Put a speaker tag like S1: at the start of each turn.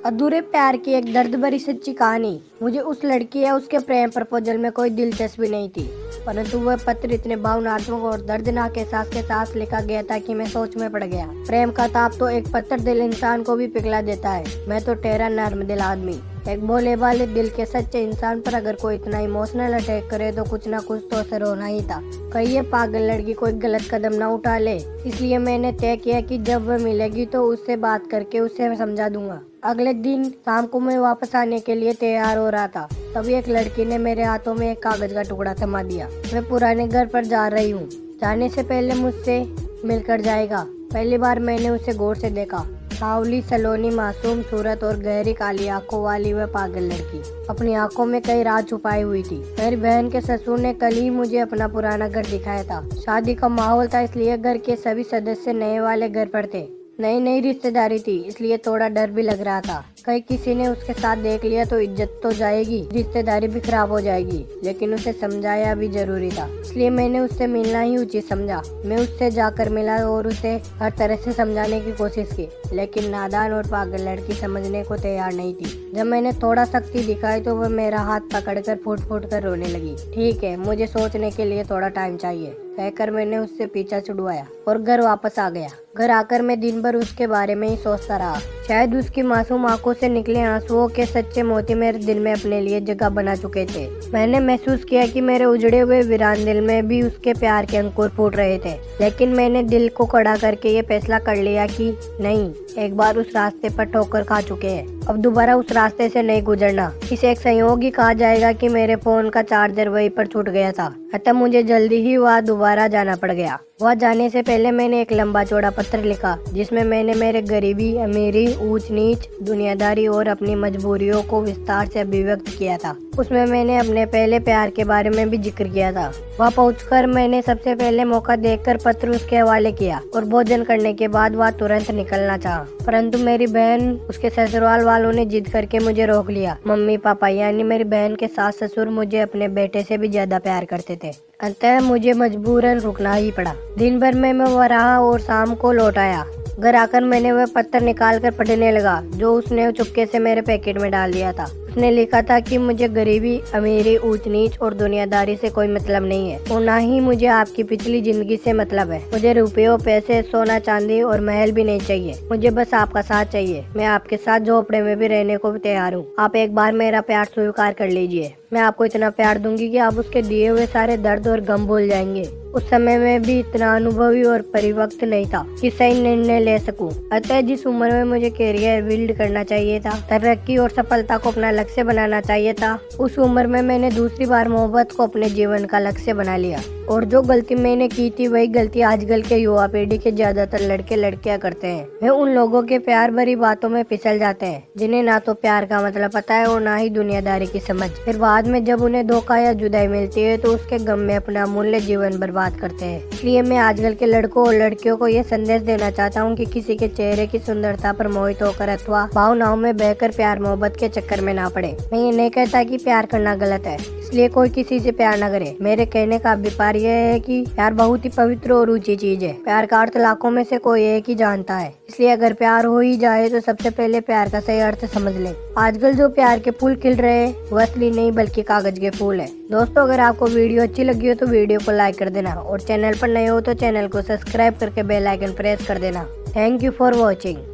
S1: अधूरे प्यार की एक दर्द भरी सच्ची कहानी। मुझे उस लड़की या उसके प्रेम प्रपोजल में कोई दिलचस्पी नहीं थी, परंतु वह पत्र इतने भावनात्मक और दर्दनाक एहसास के साथ लिखा गया था कि मैं सोच में पड़ गया। प्रेम का ताप तो एक पत्थर दिल इंसान को भी पिघला देता है। मैं तो ठहरा नर्म दिल आदमी, एक भोले भाले दिल के सच्चे इंसान पर अगर कोई इतना इमोशनल अटैक करे तो कुछ ना कुछ तो असर होना ही था। कहीं ये पागल लड़की कोई गलत कदम ना उठा ले। इसलिए मैंने तय किया कि जब वह मिलेगी तो उससे बात करके उसे समझा दूंगा। अगले दिन शाम को मैं वापस आने के लिए तैयार हो रहा था, तभी एक लड़की ने मेरे हाथों में एक कागज का टुकड़ा थमा दिया। मैं पुराने घर पर जा रही हूँ, जाने से पहले मुझसे मिलकर जाएगा। पहली बार मैंने उसे गौर से देखा। सांवली सलोनी मासूम सूरत और गहरी काली आंखों वाली वह पागल लड़की अपनी आंखों में कई राज छुपाई हुई थी। मेरी बहन के ससुर ने कल ही मुझे अपना पुराना घर दिखाया था। शादी का माहौल था, इसलिए घर के सभी सदस्य नए वाले घर पर थे। नई नई रिश्तेदारी थी, इसलिए थोड़ा डर भी लग रहा था। कहीं किसी ने उसके साथ देख लिया तो इज्जत तो जाएगी, रिश्तेदारी भी खराब हो जाएगी। लेकिन उसे समझाया भी जरूरी था, इसलिए मैंने उससे मिलना ही उचित समझा। मैं उससे जाकर मिला और उसे हर तरह से समझाने की कोशिश की, लेकिन नादान और पागल लड़की समझने को तैयार नहीं थी। जब मैंने थोड़ा सख्ती दिखाई तो वह मेरा हाथ पकड़कर फूट फूट कर रोने लगी। ठीक है, मुझे सोचने के लिए थोड़ा टाइम चाहिए, कहकर मैंने उससे पीछा छुड़वाया और घर वापस आ गया। घर आकर मैं दिन भर उसके बारे में ही सोचता रहा। शायद उसकी मासूम आंखों से निकले आंसुओं के सच्चे मोती मेरे दिल में अपने लिए जगह बना चुके थे। मैंने महसूस किया कि मेरे उजड़े हुए वीरान दिल में भी उसके प्यार के अंकुर फूट रहे थे। लेकिन मैंने दिल को कड़ा करके ये फैसला कर लिया कि नहीं, एक बार उस रास्ते पर ठोकर खा चुके हैं, अब दोबारा उस रास्ते से नहीं गुजरना। इसे एक संयोग ही कहा जाएगा कि मेरे फोन का चार्जर वहीं पर छूट गया था, अतः मुझे जल्दी ही वहाँ दोबारा जाना पड़ गया। वहाँ जाने से पहले मैंने एक लंबा चौड़ा पत्र लिखा, जिसमें मैंने मेरे गरीबी, अमीरी, ऊंच नीच, दुनियादारी और अपनी मजबूरियों को विस्तार से अभिव्यक्त किया था। उसमें मैंने अपने पहले प्यार के बारे में भी जिक्र किया था। वहाँ पहुंचकर मैंने सबसे पहले मौका देखकर पत्र उसके हवाले किया और भोजन करने के बाद वह तुरंत निकलना चाहा, परंतु मेरी बहन उसके ससुराल वालों ने जिद करके मुझे रोक लिया। मम्मी पापा यानी मेरी बहन के सास ससुर मुझे अपने बेटे से भी ज्यादा प्यार करते थे, अतः मुझे मजबूरन रुकना ही पड़ा। दिन भर में मैं वहाँ रहा और शाम को लौट आया। घर आकर मैंने वह पत्र निकाल कर पढ़ने लगा, जो उसने चुपके से मेरे पैकेट में डाल दिया था। उसने लिखा था कि मुझे गरीबी, अमीरी, ऊंच नीच और दुनियादारी से कोई मतलब नहीं है, और ना ही मुझे आपकी पिछली जिंदगी से मतलब है। मुझे रुपयों, पैसे, सोना चांदी और महल भी नहीं चाहिए, मुझे बस आपका साथ चाहिए। मैं आपके साथ झोपड़े में भी रहने को तैयार हूँ। आप एक बार मेरा प्यार स्वीकार कर लीजिए। मैं आपको इतना प्यार दूंगी कि आप उसके दिए हुए सारे दर्द और गम भूल जाएंगे। उस समय में भी इतना अनुभवी और परिपक्व नहीं था कि सही निर्णय ले सकूं। अतः जिस उम्र में मुझे कैरियर बिल्ड करना चाहिए था, तरक्की और सफलता को अपना लक्ष्य बनाना चाहिए था, उस उम्र में मैंने दूसरी बार मोहब्बत को अपने जीवन का लक्ष्य बना लिया। और जो गलती मैंने की थी वही गलती आजकल के युवा पीढ़ी के ज्यादातर लड़के लड़कियां करते हैं। वे उन लोगों के प्यार भरी बातों में फिसल जाते हैं जिन्हें ना तो प्यार का मतलब पता है और ना ही दुनियादारी की समझ। फिर बाद में जब उन्हें धोखा या जुदाई मिलती है तो उसके गम में अपना अमूल्य जीवन बर्बाद करते हैं। इसलिए मैं आजकल के लड़कों और लड़कियों को यह संदेश देना चाहता हूँ कि किसी के चेहरे की सुंदरता पर मोहित होकर अथवा भावनाओं में बहकर प्यार मोहब्बत के चक्कर में ना पड़े। मैं ये नहीं कहता कि प्यार करना गलत है, इसलिए कोई किसी से प्यार न करे। मेरे कहने का अभिप्राय यह है कि प्यार बहुत ही पवित्र और ऊंची चीज है। प्यार का अर्थ लाखों में से कोई एक ही जानता है, इसलिए अगर प्यार हो ही जाए तो सबसे पहले प्यार का सही अर्थ समझ ले। आजकल जो प्यार के फूल खिल रहे हैं वो असली नहीं बल्कि कागज के फूल है। दोस्तों, अगर आपको वीडियो अच्छी लगी हो तो वीडियो को लाइक कर देना, और चैनल पर नए हो तो चैनल को सब्सक्राइब करके बेल आइकन प्रेस कर देना। Thank you for watching.